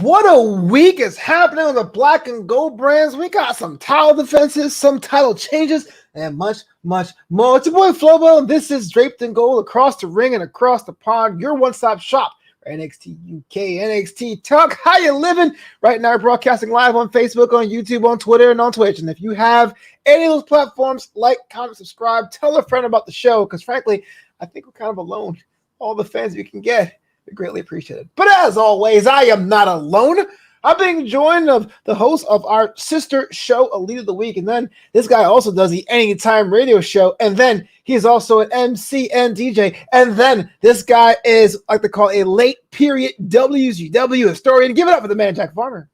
What a week is happening on the black and gold brands. We got some title defenses, some title changes, and much, much more. It's your boy Flobo, and this is Draped in Gold across the ring and across the pond, your one-stop shop for NXTUK, NXTUK. How you living? Right now, we're broadcasting live on Facebook, on YouTube, on Twitter, and on Twitch. And if you have any of those platforms, like, comment, subscribe, tell a friend about the show, because frankly, I think we're kind of alone. All the fans we can get. Greatly appreciated. But as always, I am not alone. I'm being joined of the host of our sister show, Elite of the Week. And then this guy also does the Anytime radio show. And then he's also an MC and DJ. And then this guy is like they call a late period WCW historian. Give it up for the man, Jack Farmer.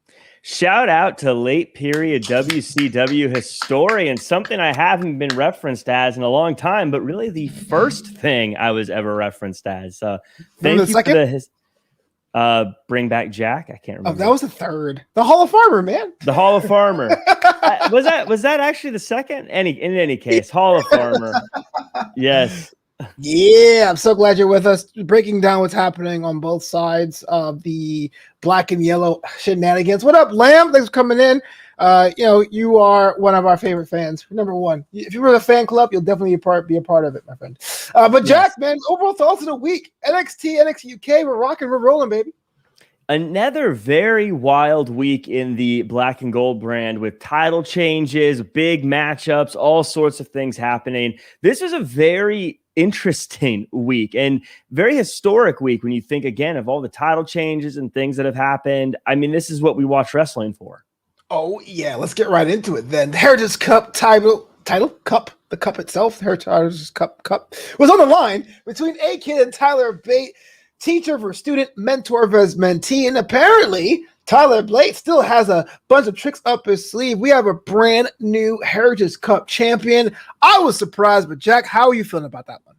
Shout out to late period WCW historian, something I haven't been referenced as in a long time, but really the first thing I was ever referenced as. So thank you for the Bring Back Jack. I can't remember. Oh, that was the third. The Hall of Farmer, man. The Hall of Farmer. Was that actually the second? In any case, Hall of Farmer. Yes. Yeah, I'm so glad you're with us, breaking down what's happening on both sides of the black and yellow shenanigans. What up, Lamb? Thanks for coming in. You are one of our favorite fans. Number one. If you were in a fan club, you'll definitely be a part of it, my friend. But Jack, yes, man, overall thoughts of the week. NXTUK, we're rocking, we're rolling, baby. Another very wild week in the black and gold brand with title changes, big matchups, all sorts of things happening. This is a very interesting week and very historic week when you think again of all the title changes and things that have happened. I mean, this is what we watch wrestling for. Oh yeah, let's get right into it then. The Heritage Cup title cup, the cup itself, the Heritage Cup was on the line between A-Kid and Tyler Bate, teacher versus student, mentor versus mentee, and apparently Tyler Bate still has a bunch of tricks up his sleeve. We have a brand new Heritage Cup champion. I was surprised, but Jack, how are you feeling about that one?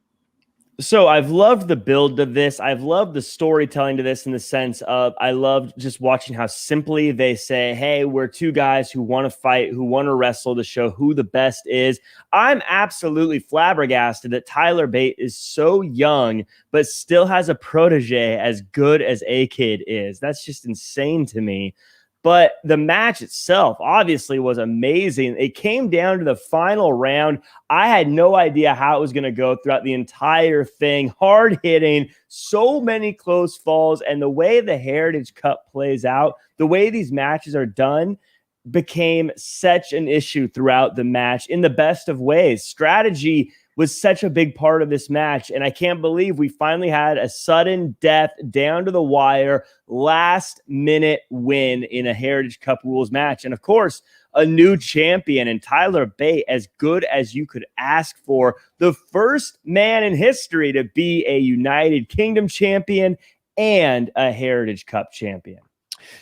So I've loved the build of this. I've loved the storytelling to this in the sense of I loved just watching how simply they say, hey, we're two guys who want to fight, who want to wrestle to show who the best is. I'm absolutely flabbergasted that Tyler Bate is so young, but still has a protege as good as A-Kid is. That's just insane to me. But the match itself obviously was amazing. It came down to the final round. I had no idea how it was going to go throughout the entire thing. Hard hitting, so many close falls, and the way the Heritage Cup plays out, the way these matches are done, became such an issue throughout the match in the best of ways. Strategy was such a big part of this match, and I can't believe we finally had a sudden death down to the wire, last-minute win in a Heritage Cup rules match. And, of course, a new champion in Tyler Bate, as good as you could ask for, the first man in history to be a United Kingdom champion and a Heritage Cup champion.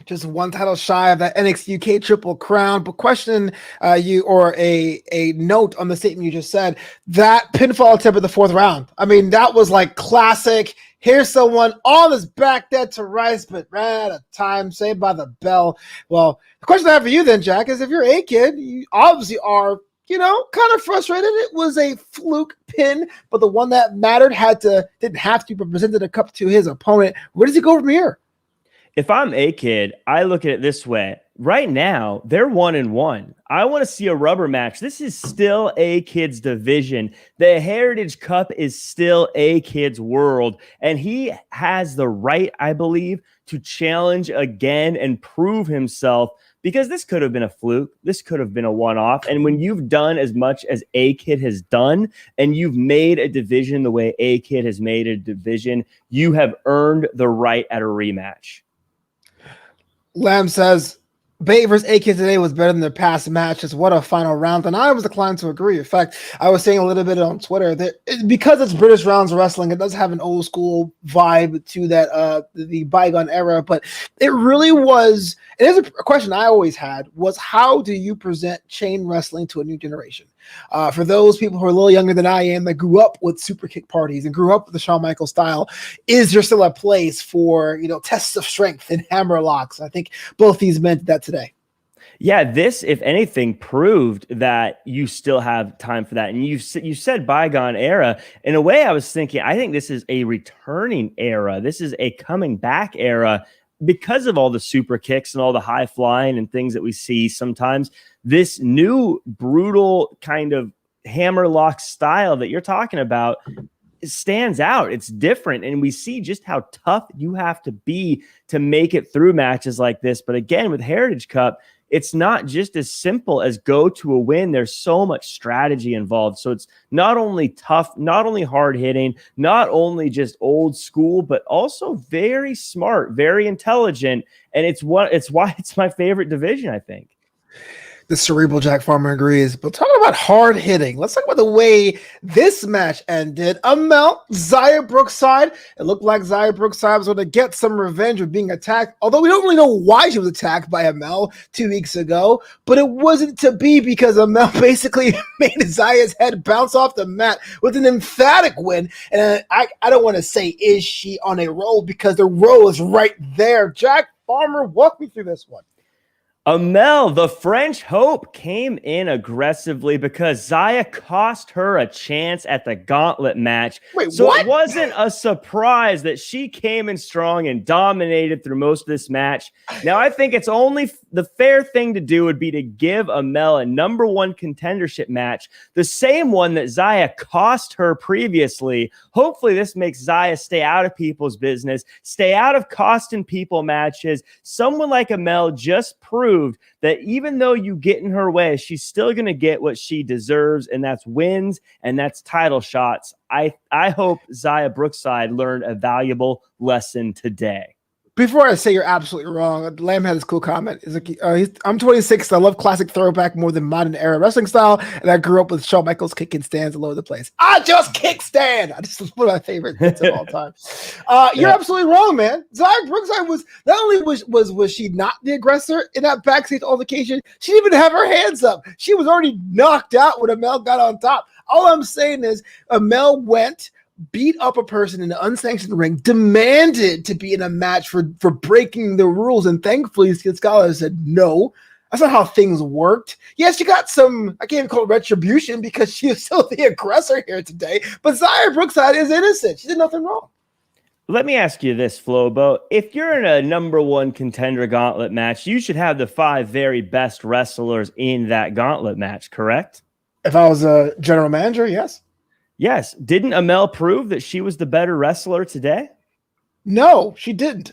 Just one title shy of that NXTUK Triple Crown. But question a note on the statement you just said, that pinfall attempt at the fourth round. I mean, that was like classic. Here's someone on his back dead to rice, but ran out of time, saved by the bell. Well, the question I have for you then, Jack, is if you're A-Kid, you obviously are, kind of frustrated. It was a fluke pin, but the one that mattered didn't have to, but presented a cup to his opponent. Where does he go from here? If I'm A-Kid, I look at it this way. Right now, they're 1-1. I want to see a rubber match. This is still A-Kid's division. The Heritage Cup is still A-Kid's world. And he has the right, I believe, to challenge again and prove himself, because this could have been a fluke. This could have been a one-off. And when you've done as much as A-Kid has done, and you've made a division the way A-Kid has made a division, you have earned the right at a rematch. Lamb says, Bate versus A-Kid today was better than their past matches. What a final round. And I was inclined to agree. In fact, I was saying a little bit on Twitter that because it's British rounds wrestling, it does have an old school vibe to that, the bygone era. But it really was, it is a question I always had, was how do you present chain wrestling to a new generation? For those people who are a little younger than I am that grew up with super kick parties and grew up with the Shawn Michaels style, is there still a place for, tests of strength and hammer locks? I think both these men did that today. Yeah, this, if anything, proved that you still have time for that. And you said bygone era. In a way, I was thinking, I think this is a returning era. This is a coming back era. because of all the super kicks and all the high flying and things that we see sometimes, this new brutal kind of hammerlock style that you're talking about stands out. It's different. And we see just how tough you have to be to make it through matches like this. But again, with Heritage Cup, it's not just as simple as go to a win. There's so much strategy involved. So it's not only tough, not only hard hitting, not only just old school, but also very smart, very intelligent. And it's why it's my favorite division, I think. The cerebral Jack Farmer agrees. But talking about hard hitting, let's talk about the way this match ended. Amel, Xia Brookside. It looked like Xia Brookside was going to get some revenge for being attacked, although we don't really know why she was attacked by Amel 2 weeks ago. But it wasn't to be, because Amel basically made Xia's head bounce off the mat with an emphatic win. And I don't want to say, is she on a roll, because the roll is right there. Jack Farmer, walk me through this one. Amel, the French Hope, came in aggressively because Xia cost her a chance at the gauntlet match. Wait, so what? It wasn't a surprise that she came in strong and dominated through most of this match. Now, I think it's only the fair thing to do would be to give Amel a number one contendership match, the same one that Xia cost her previously. Hopefully, this makes Xia stay out of people's business, stay out of costing people matches. Someone like Amel just proved that even though you get in her way, she's still going to get what she deserves, and that's wins and that's title shots. I hope Xia Brookside learned a valuable lesson today. Before I say you're absolutely wrong, Lamb had this cool comment. He's like, I'm 26. I love classic throwback more than modern era wrestling style, and I grew up with Shawn Michaels kicking stands all over the place. I just kick stand. It's one of my favorite hits of all time. You're absolutely wrong, man. Xia Brookside was not only was she not the aggressor in that backstage altercation, she didn't even have her hands up. She was already knocked out when Amel got on top. All I'm saying is Amel went, beat up a person in an unsanctioned ring, demanded to be in a match for breaking the rules, and thankfully Skid Scholar said no. That's not how things worked. Yes, she got some, I can't call it retribution, because she is still the aggressor here today, but Xia Brookside is innocent. She did nothing wrong. Let me ask you this, Flobo. If you're in a number one contender gauntlet match, you should have the 5 very best wrestlers in that gauntlet match, correct? If I was a general manager, yes. Yes. Didn't Amel prove that she was the better wrestler today? No, she didn't.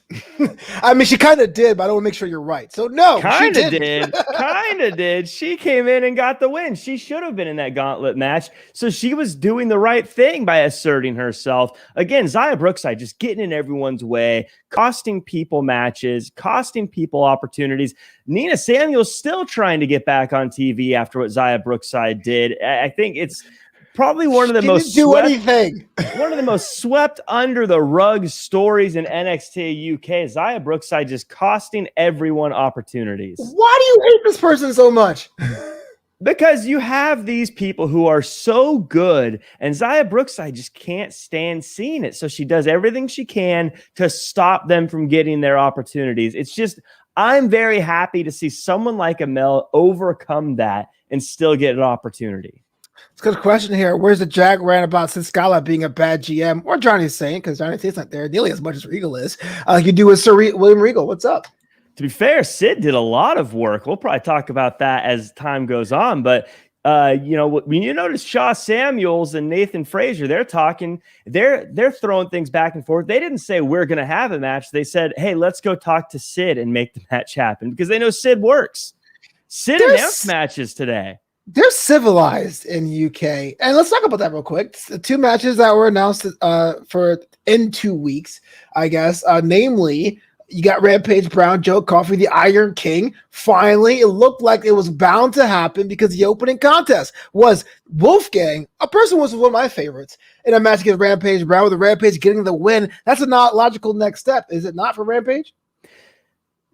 I mean, she kind of did, but I don't want to make sure you're right. So no, kind of did. Kind of did. She came in and got the win. She should have been in that gauntlet match. So she was doing the right thing by asserting herself. Again, Xia Brookside just getting in everyone's way, costing people matches, costing people opportunities. Nina Samuel's still trying to get back on TV after what Xia Brookside did. I think it's probably one of the most one of the most swept under the rug stories in NXT UK. Xia Brookside just costing everyone opportunities. Why do you hate this person so much? Because you have these people who are so good, and Xia Brookside just can't stand seeing it. So she does everything she can to stop them from getting their opportunities. It's just, I'm very happy to see someone like Amel overcome that and still get an opportunity. It's a good question here. Where's the Jag rant about Sid Scala being a bad GM, or Johnny Saint, because Johnny Saint's not there nearly as much as Regal is. You do with Sir William Regal. What's up? To be fair, Sid did a lot of work. We'll probably talk about that as time goes on. But, when you notice Shaw Samuels and Nathan Frazier, they're talking, they're throwing things back and forth. They didn't say we're going to have a match. They said, hey, let's go talk to Sid and make the match happen, because they know Sid works. Sid announced matches today. They're civilized in UK. And let's talk about that real quick. The 2 matches that were announced for in 2 weeks, I guess. Namely, you got Rampage Brown, Joe Coffey, the Iron King. Finally, it looked like it was bound to happen, because the opening contest was Wolfgang, a person who was one of my favorites, in a match against Rampage Brown, with the Rampage getting the win. That's a not logical next step, is it not, for Rampage?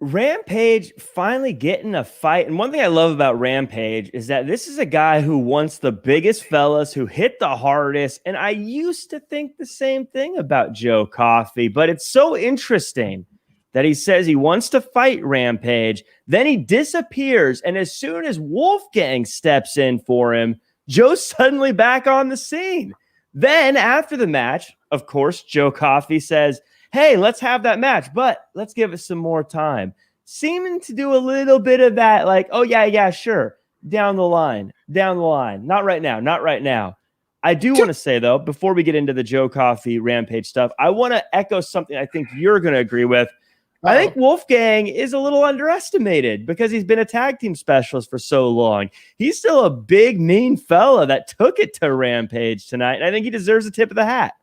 Rampage finally getting a fight. And one thing I love about Rampage is that this is a guy who wants the biggest fellas, who hit the hardest. And I used to think the same thing about Joe Coffey, but it's so interesting that he says he wants to fight Rampage, then he disappears. And as soon as Wolfgang steps in for him, Joe's suddenly back on the scene. Then after the match, of course, Joe Coffey says, hey, let's have that match, but let's give it some more time. Seeming to do a little bit of that, like, oh, yeah, sure. Down the line. Not right now. I do want to say, though, before we get into the Joe Coffey Rampage stuff, I want to echo something I think you're going to agree with. I think Wolfgang is a little underestimated because he's been a tag team specialist for so long. He's still a big, mean fella that took it to Rampage tonight, and I think he deserves a tip of the hat.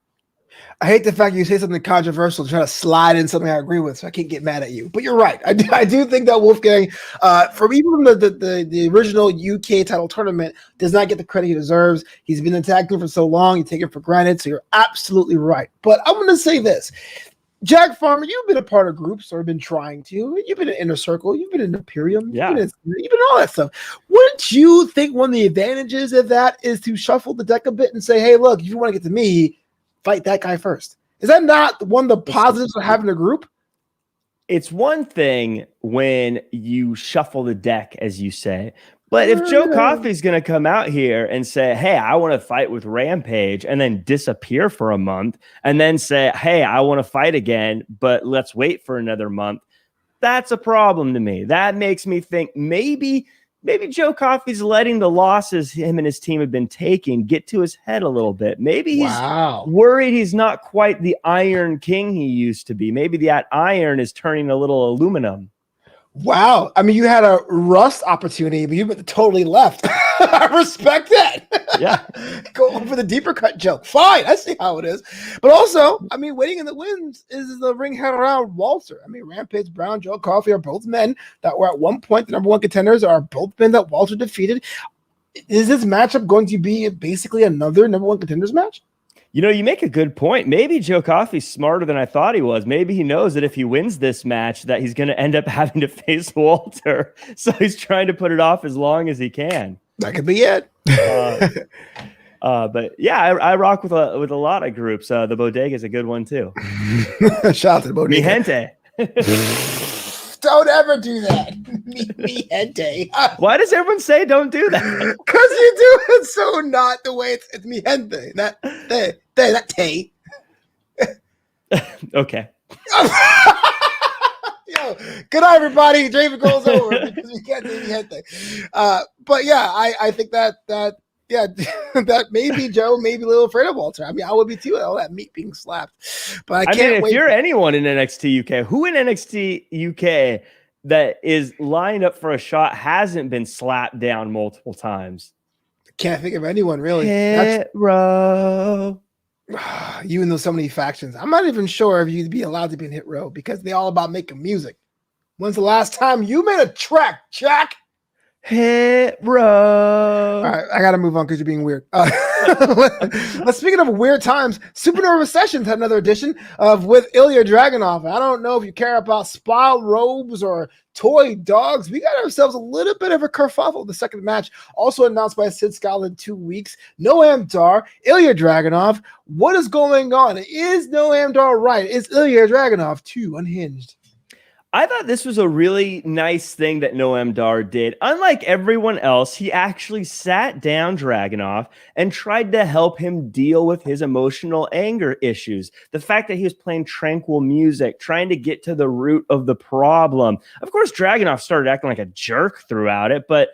I hate the fact you say something controversial to try to slide in something I agree with, so I can't get mad at you. But you're right. I do think that Wolfgang, from the original UK title tournament, does not get the credit he deserves. He's been in tag team for so long, you take it for granted, so you're absolutely right. But I'm going to say this. Jack Farmer, you've been a part of groups or been trying to. You've been in Inner Circle. You've been in Imperium. Yeah. You've been all that stuff. Wouldn't you think one of the advantages of that is to shuffle the deck a bit and say, hey, look, if you want to get to me, fight that guy first? Is that not one of the positives of having a group? It's one thing when you shuffle the deck, as you say. But if Joe Coffey's going to come out here and say, hey, I want to fight with Rampage and then disappear for a month and then say, hey, I want to fight again, but let's wait for another month, that's a problem to me. That makes me think maybe Joe Coffey's letting the losses him and his team have been taking get to his head a little bit. Maybe he's worried he's not quite the Iron King he used to be. Maybe that iron is turning a little aluminum. Wow. I mean, you had a rust opportunity, but you went totally left. I respect that. Yeah. Go for the deeper cut, Joe. Fine. I see how it is. But also, I mean, waiting in the wings is the ring head around Walter. I mean, Rampage Brown, Joe Coffey are both men that were at one point the number one contenders, are both men that Walter defeated. Is this matchup going to be basically another number one contenders match? You know, you make a good point. Maybe Joe Coffey's smarter than I thought he was. Maybe he knows that if he wins this match that he's going to end up having to face Walter. So he's trying to put it off as long as he can. That could be it. But yeah, I rock with a lot of groups. The Bodega is a good one too. Shout out to the Bodega. Mi gente. Don't ever do that. Mi gente. Why does everyone say don't do that? Because you do it so not the way it's mi gente. Not te. Okay. Yo, good night, everybody. Draped goes over because we can't do mi gente. But yeah, I think that that maybe Joe may be a little afraid of Walter. I mean, I would be too. All that meat being slapped. But I can't wait. If you're anyone in NXT UK, who in NXT UK that is lined up for a shot hasn't been slapped down multiple times? Can't think of anyone really. Hit row. You and those so many factions. I'm not even sure if you'd be allowed to be in Hit Row because they're all about making music. When's the last time you made a track, Jack? Hit row. All right, I gotta move on because you're being weird. Let's speaking of weird times, Supernova Sessions had another edition of with Ilya Dragunov. I don't know if you care about spa robes or toy dogs. We got ourselves a little bit of a kerfuffle. The second match, also announced by Sid Scala in 2 weeks. Noam Dar, Ilya Dragunov. What is going on? Is Noam Dar right? Is Ilya Dragunov too unhinged? I thought this was a really nice thing that Noam Dar did. Unlike everyone else, he actually sat down Dragunov and tried to help him deal with his emotional anger issues. The fact that he was playing tranquil music, trying to get to the root of the problem. Of course, Dragunov started acting like a jerk throughout it, but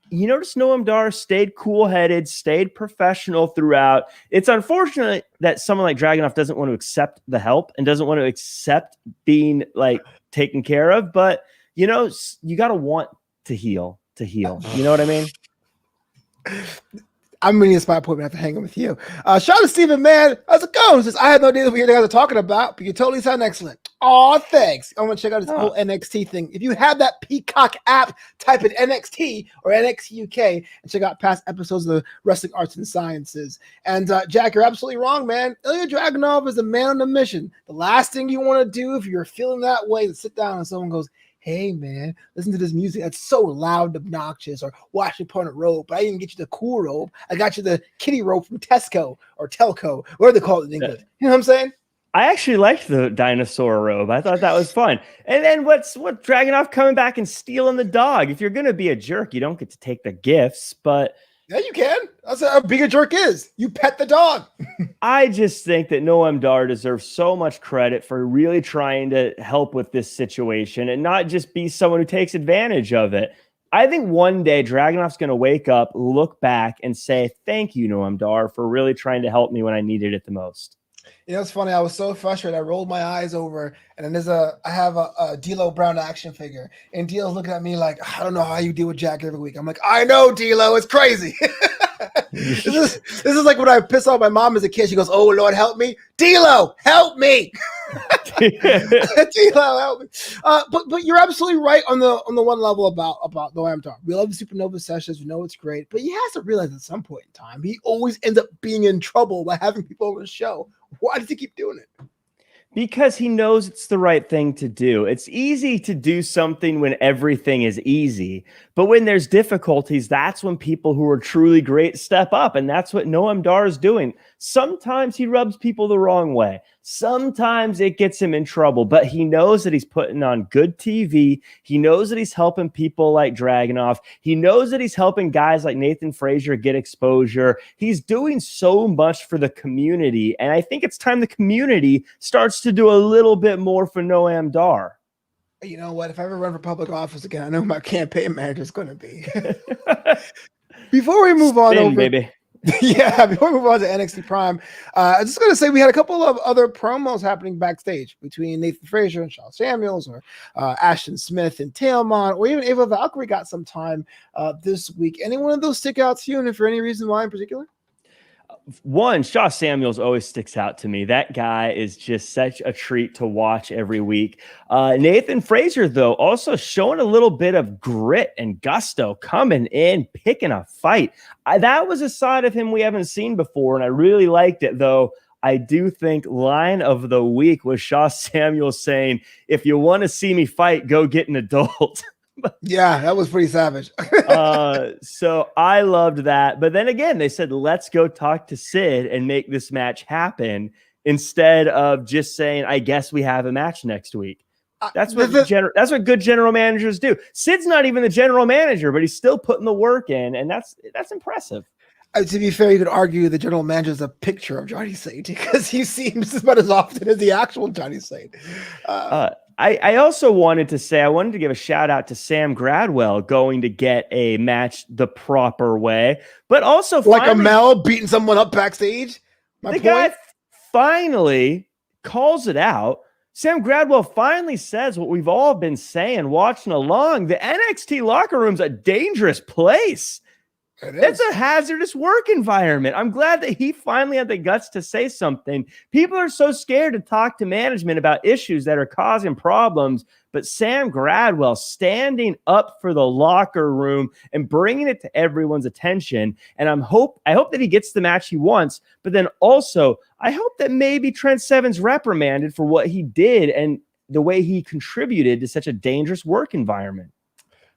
you notice Noam Dar stayed cool-headed, stayed professional throughout. It's unfortunate that someone like Dragunov doesn't want to accept the help and doesn't want to accept being like taken care of, but you know, you got to want to heal. You know what I mean? I'm in a spot appointment. I have to hang out with you. Shout out to Steven, man. How's it going? Says, I had no idea what you guys are talking about, but you totally sound excellent. Oh, thanks. I'm going to check out this whole NXT thing. If you have that Peacock app, type in NXT or NXT UK and check out past episodes of the Wrestling Arts and Sciences. And Jack, you're absolutely wrong, man. Ilya Dragunov is a man on a mission. The last thing you want to do if you're feeling that way is sit down and someone goes, hey, man, listen to this music that's so loud and obnoxious, or watch your opponent rope. But I didn't get you the cool rope. I got you the kitty rope from Tesco or Telco, whatever they call it in English. You know what I'm saying? I actually liked the dinosaur robe. I thought that was fun. And then what Dragunov coming back and stealing the dog? If you're going to be a jerk, you don't get to take the gifts, but yeah, you can. That's how being a jerk is. You pet the dog. I just think that Noam Dar deserves so much credit for really trying to help with this situation and not just be someone who takes advantage of it. I think one day Dragunov's going to wake up, look back, and say, thank you, Noam Dar, for really trying to help me when I needed it the most. You know, it's funny. I was so frustrated. I rolled my eyes over, and then I have a D'Lo Brown action figure, and D'Lo's looking at me like, I don't know how you deal with Jack every week. I'm like, I know, D'Lo, it's crazy. this is like when I piss off my mom as a kid. She goes, "Oh Lord, help me, D'Lo, help me, D'Lo, help me." But you're absolutely right on the one level about Noam Dar. We love the Supernova sessions. We know it's great, but he has to realize at some point in time he always ends up being in trouble by having people over the show. Why does he keep doing it? Because he knows it's the right thing to do. It's easy to do something when everything is easy. But when there's difficulties, that's when people who are truly great step up. And that's what Noam Dar is doing. Sometimes he rubs people the wrong way. Sometimes it gets him in trouble. But he knows that he's putting on good TV. He knows that he's helping people like Dragunov. He knows that he's helping guys like Nathan Frazier get exposure. He's doing so much for the community. And I think it's time the community starts to do a little bit more for Noam Dar. You know what? If I ever run for public office again, I know who my campaign manager is going to be. Before we move on over, baby. Yeah, before we move on to NXT Prime, I'm just going to say we had a couple of other promos happening backstage between Nathan Frazier and Shawn Samuels, or Ashton Smith and Tailmon, or even Ava Valkyrie got some time this week. Any one of those stick out to you, and for any reason why in particular? One, Shawn Samuels always sticks out to me. That guy is just such a treat to watch every week. Nathan Frazier, though, also showing a little bit of grit and gusto, coming in, picking a fight. That was a side of him we haven't seen before, and I really liked it, though. I do think line of the week was Shawn Samuels saying, if you want to see me fight, go get an adult. Yeah, that was pretty savage. So I loved that. But then again, they said, let's go talk to Sid and make this match happen instead of just saying, I guess we have a match next week. That's what good general managers do. Sid's not even the general manager, but he's still putting the work in, and that's impressive. To be fair, you could argue the general manager is a picture of Johnny Saint because he seems about as often as the actual Johnny Saint. I also wanted to give a shout out to Sam Gradwell going to get a match the proper way, but also like Amel beating someone up backstage. The guy finally calls it out. Sam Gradwell finally says what we've all been saying, watching along. The NXT locker room's a dangerous place. It's a hazardous work environment. I'm glad that he finally had the guts to say something. People are so scared to talk to management about issues that are causing problems, but Sam Gradwell standing up for the locker room and bringing it to everyone's attention. And I hope that he gets the match he wants, but then also I hope that maybe Trent Seven's reprimanded for what he did and the way he contributed to such a dangerous work environment.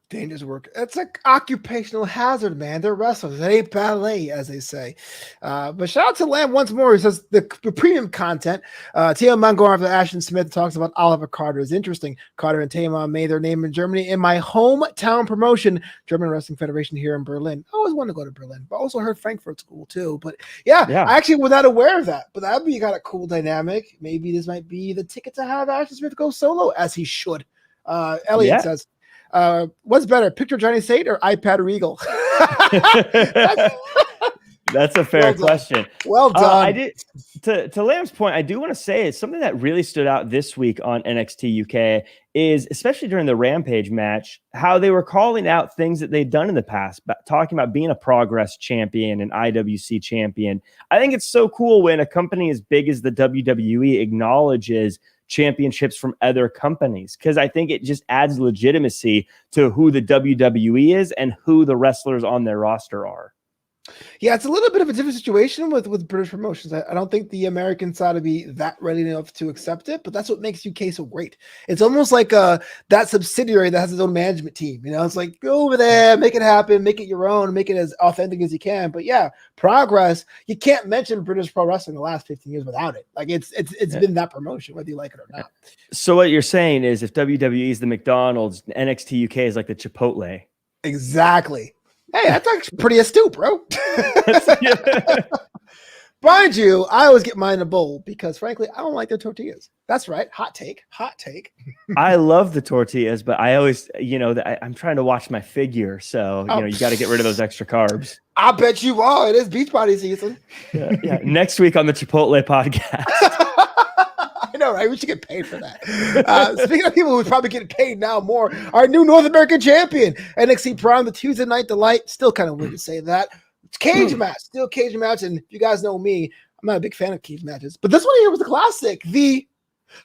Dangerous work. It's like occupational hazard, man. They're wrestlers. It ain't ballet, as they say. But shout out to Lamb once more. He says the premium content. Tailmon going after Ashton Smith talks about Oliver Carter is interesting. Carter and Tailmon made their name in Germany in my hometown promotion, German Wrestling Federation here in Berlin. I always wanted to go to Berlin, but also heard Frankfurt's cool too. But yeah, I actually was not aware of that. But that would be kind of cool dynamic. Maybe this might be the ticket to have Ashton Smith go solo, as he should. Elliot says, what's better, picture Johnny Saint or iPad Regal? That's a fair question. Well done. I did to Lamb's point. I do want to say it's something that really stood out this week on NXT UK is, especially during the Rampage match, how they were calling out things that they'd done in the past, talking about being a Progress champion and IWC champion. I think it's so cool when a company as big as the WWE acknowledges championships from other companies, because I think it just adds legitimacy to who the WWE is and who the wrestlers on their roster are. Yeah, it's a little bit of a different situation with British promotions. I don't think the American side would be that ready enough to accept it, but that's what makes UK so great. It's almost like that subsidiary that has its own management team. You know, it's like, go over there, make it happen, make it your own, make it as authentic as you can. But yeah, Progress, you can't mention British Pro Wrestling in the last 15 years without it. Like it's been that promotion, whether you like it or not. So what you're saying is if WWE is the McDonald's, NXT UK is like the Chipotle. Exactly. Hey, that's actually pretty astute, bro. Yeah. Mind you, I always get mine in a bowl because, frankly, I don't like their tortillas. That's right. Hot take. Hot take. I love the tortillas, but I always, I'm trying to watch my figure. So, you got to get rid of those extra carbs. I bet you are. It is beach party season. Yeah. Next week on the Chipotle podcast. I know, right? We should get paid for that. Speaking of people who's probably getting paid now more, our new North American champion, NXT Prime, the Tuesday Night Delight. Still kind of weird to say that. It's cage match, still cage match. And if you guys know me, I'm not a big fan of cage matches. But this one here was a classic. The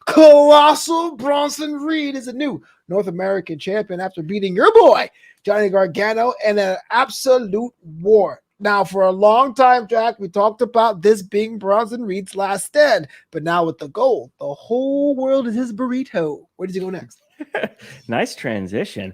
Colossal Bronson Reed is a new North American champion after beating your boy, Johnny Gargano, in an absolute war. Now, for a long time, Jack, we talked about this being Bronson Reed's last stand, but now with the gold, the whole world is his burrito. Where did you go next? Nice transition.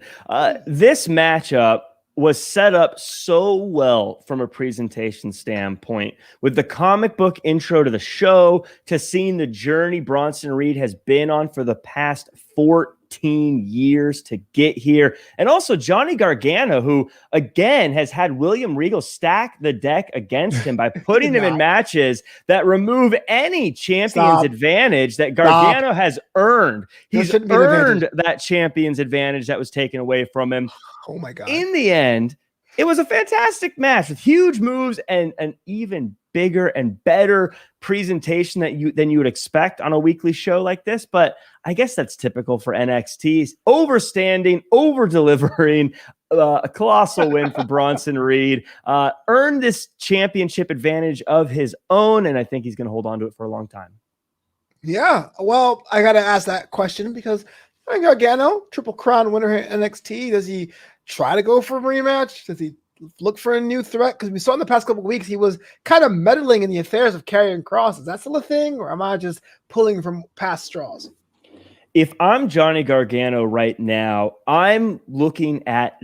This matchup was set up so well from a presentation standpoint, with the comic book intro to the show, to seeing the journey Bronson Reed has been on for the past 14 years to get here. And also Johnny Gargano, who again has had William Regal stack the deck against him by putting him in matches that remove any champion's advantage that Gargano has earned. He's earned that champion's advantage that was taken away from him. Oh my God. In the end, it was a fantastic match with huge moves and an even bigger and better presentation than you would expect on a weekly show like this. But I guess that's typical for NXT. Overstanding, over-delivering, a colossal win for Bronson Reed. Earned this championship advantage of his own, and I think he's going to hold on to it for a long time. Yeah, well, I got to ask that question because Gargano, Triple Crown winner at NXT, does he try to go for a rematch? Does he look for a new threat? Because we saw in the past couple of weeks he was kind of meddling in the affairs of Karrion Kross. Is that still a thing, or am I just pulling from past straws? If I'm Johnny Gargano right now, I'm looking at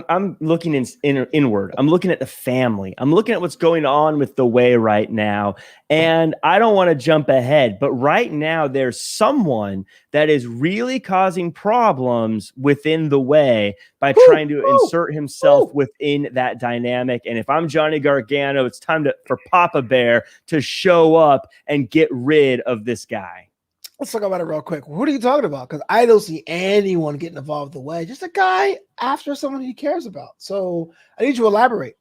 I'm looking inward. I'm looking at the family. I'm looking at what's going on with the way right now. And I don't want to jump ahead, but right now there's someone that is really causing problems within the way by trying to insert himself within that dynamic. And if I'm Johnny Gargano, it's time for Papa Bear to show up and get rid of this guy. Let's talk about it real quick. What are you talking about? Because I don't see anyone getting involved the way. Just a guy after someone he cares about. So I need you to elaborate.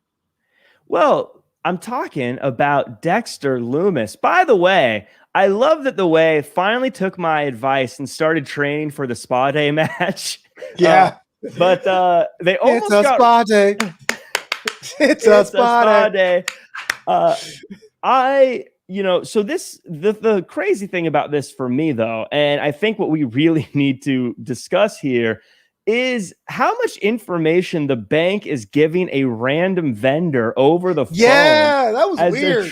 Well, I'm talking about Dexter Lumis. By the way, I love that the way finally took my advice and started training for the spa day match. Yeah. But they almost got... spa day. It's a spa day. So the crazy thing about this for me, though, and I think what we really need to discuss here is how much information the bank is giving a random vendor over the phone. Yeah, that was weird.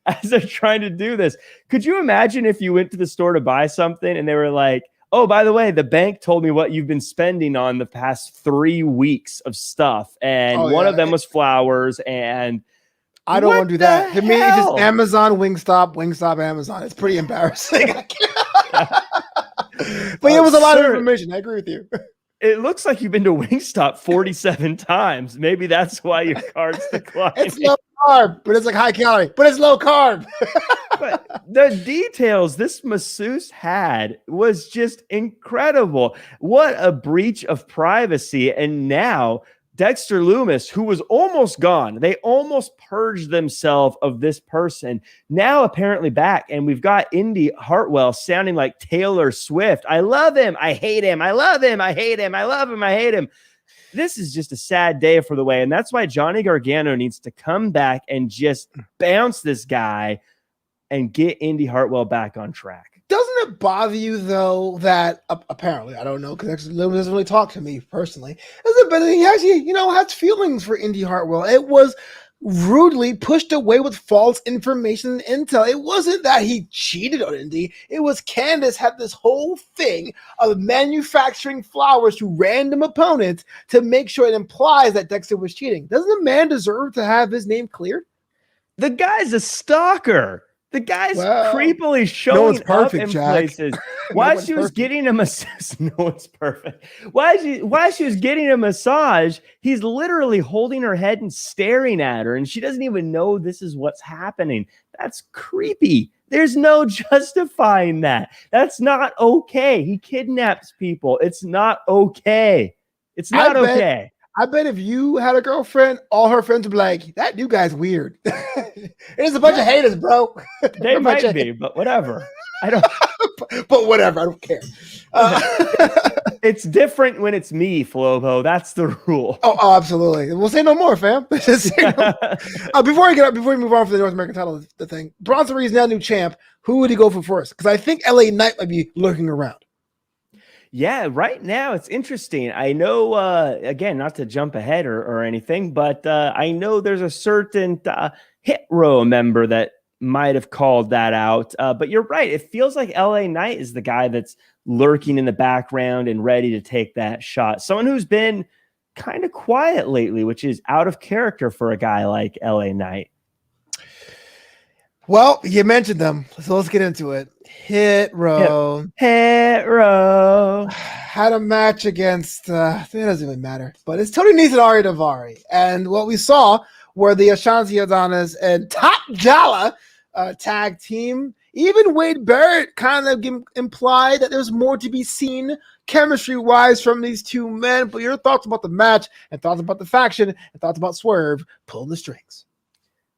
As they're trying to do this. Could you imagine if you went to the store to buy something and they were like, oh, by the way, the bank told me what you've been spending on the past 3 weeks of stuff. And one of them was flowers, and I don't want to do that. To me, it's just Amazon, Wingstop, Amazon. It's pretty embarrassing. But it was a lot of information. I agree with you. It looks like you've been to Wingstop 47 times. Maybe that's why your card's declining. It's low carb, but it's like high calorie, but it's low carb. But the details this masseuse had was just incredible. What a breach of privacy. And now Dexter Lumis, who was almost gone, they almost purged themselves of this person, now apparently back. And we've got Indy Hartwell sounding like Taylor Swift. I love him. I hate him. I love him. I hate him. I love him. I hate him. This is just a sad day for the way. And that's why Johnny Gargano needs to come back and just bounce this guy and get Indy Hartwell back on track. Doesn't it bother you, though, that apparently, I don't know, because Lumis doesn't really talk to me personally, but he actually, has feelings for Indy Hartwell. It was rudely pushed away with false information and intel. It wasn't that he cheated on Indy. It was Candace had this whole thing of manufacturing flowers to random opponents to make sure it implies that Dexter was cheating. Doesn't the man deserve to have his name cleared? The guy's a stalker. The guy's Well, creepily no showing one's up perfect, in Jack. places. No While one's she was perfect. getting a massage, no one's perfect. While she was getting a massage, he's literally holding her head and staring at her, and she doesn't even know this is what's happening. That's creepy. There's no justifying that. That's not okay. He kidnaps people. It's not okay. It's not okay. I bet if you had a girlfriend, all her friends would be like, that new guy's weird. There's a bunch of haters, bro. They might be, but whatever. I don't. But whatever. I don't care. It's different when it's me, Flobo. That's the rule. Oh, absolutely. We'll say no more, fam. Just say no. Before we move on for the North American title, the thing, Bronson Reed's now new champ. Who would he go for first? Because I think LA Knight might be lurking around. Yeah, right now it's interesting. I know, again, not to jump ahead or anything, but I know there's a certain Hit Row member that might have called that out. But you're right. It feels like LA Knight is the guy that's lurking in the background and ready to take that shot. Someone who's been kind of quiet lately, which is out of character for a guy like LA Knight. Well, you mentioned them, so let's get into it. Hit Row had a match against it doesn't even matter, but it's Tony Nese and Ari Daivari. And what we saw were the Ashanti Adonis and Top Jala tag team. Even Wade Barrett kind of implied that there's more to be seen chemistry-wise from these two men. But your thoughts about the match and thoughts about the faction and thoughts about Swerve pulling the strings.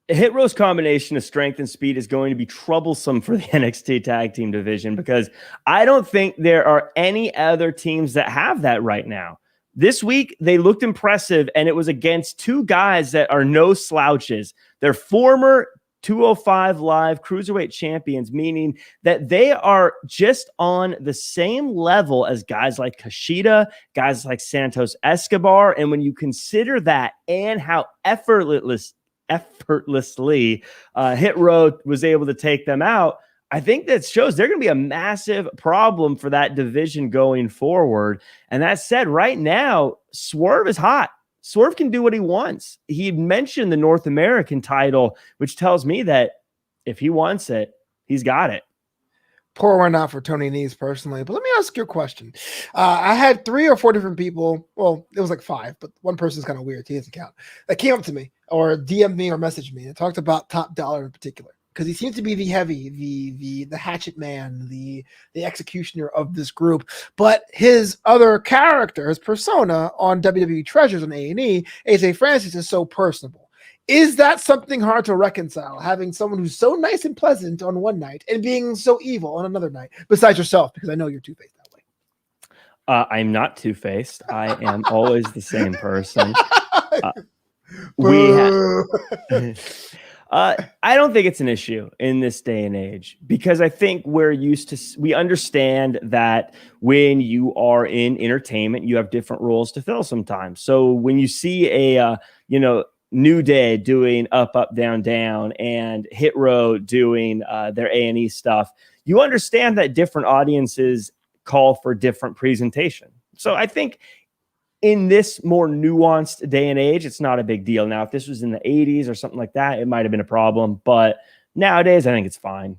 Hit Row's combination of strength and speed is going to be troublesome for the NXT tag team division because I don't think there are any other teams that have that right now. This week, they looked impressive, and it was against two guys that are no slouches. They're former 205 Live Cruiserweight champions, meaning that they are just on the same level as guys like Kushida, guys like Santos Escobar, and when you consider that and how effortlessly Hit Row was able to take them out, I think that shows they're going to be a massive problem for that division going forward. And that said, right now, Swerve is hot. Swerve can do what he wants. He mentioned the North American title, which tells me that if he wants it, he's got it. Pour one out for Tony Nese personally. But let me ask you a question. I had 3 or 4 different people. Well, it was like 5, but one person's kind of weird. He doesn't count. That came up to me or DM'd me or messaged me and talked about Top Dollar in particular. Because he seems to be the heavy, the hatchet man, the executioner of this group. But his other character, his persona on WWE Treasures on A&E, AJ Francis, is so personable. Is that something hard to reconcile, having someone who's so nice and pleasant on one night and being so evil on another night, besides yourself? Because I know you're two-faced that way. I'm not two-faced. I am always the same person. I don't think it's an issue in this day and age because I think we understand that when you are in entertainment, you have different roles to fill sometimes. So when you see a, New Day doing up, down, down, and Hit Row doing their A&E stuff, you understand that different audiences call for different presentation. So I think in this more nuanced day and age, it's not a big deal. Now, if this was in the 80s or something like that, it might have been a problem. But nowadays, I think it's fine.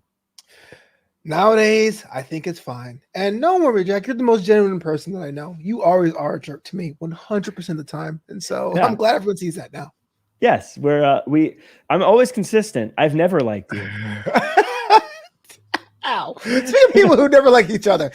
Nowadays, I think it's fine. And no worry, Jack, you're the most genuine person that I know. You always are a jerk to me 100% of the time. And so yeah. I'm glad everyone sees that now. Yes, I'm always consistent. I've never liked you. Ow. Speaking of people who never liked each other,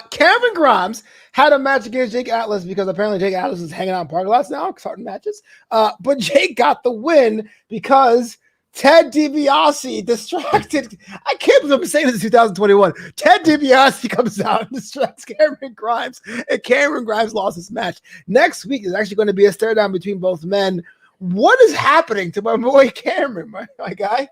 Cameron Grimes had a match against Jake Atlas because apparently Jake Atlas is hanging out in parking lots now, starting matches. But Jake got the win because Ted DiBiase distracted. I can't believe I'm saying this in 2021. Ted DiBiase comes out and distracts Cameron Grimes, and Cameron Grimes lost his match. Next week is actually going to be a stare down between both men. What is happening to my boy Cameron, my guy?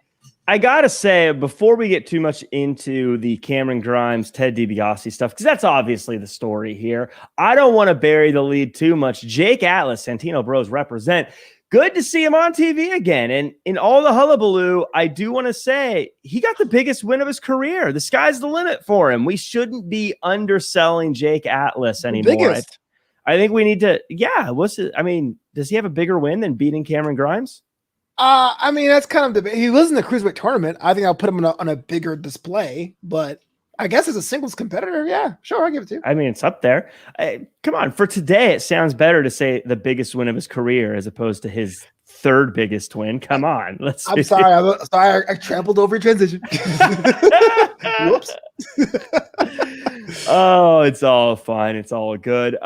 I gotta say, before we get too much into the Cameron Grimes, Ted DiBiase stuff, because that's obviously the story here, I don't want to bury the lead too much. Jake Atlas, Santino Bros represent. Good to see him on TV again. And in all the hullabaloo, I do want to say he got the biggest win of his career. The sky's the limit for him. We shouldn't be underselling Jake Atlas anymore. I think we need to, does he have a bigger win than beating Cameron Grimes? I mean, that's kind of debate. He was in the Cruiserweight tournament. I think I'll put him on a bigger display, but I guess as a singles competitor, yeah, sure, I'll give it to you. I mean, it's up there. Come on, for today, it sounds better to say the biggest win of his career as opposed to his third biggest win. Come on, I'm sorry. I'm sorry. I trampled over transition. Whoops. Oh, it's all fine. It's all good.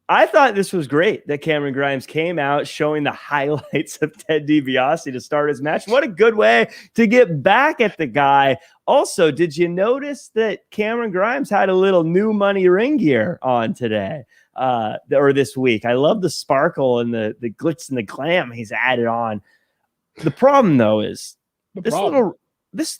I thought this was great that Cameron Grimes came out showing the highlights of Ted DiBiase to start his match. What a good way to get back at the guy. Also, did you notice that Cameron Grimes had a little new money ring gear on today or this week? I love the sparkle and the glitz and the glam he's added on. The problem, though, is this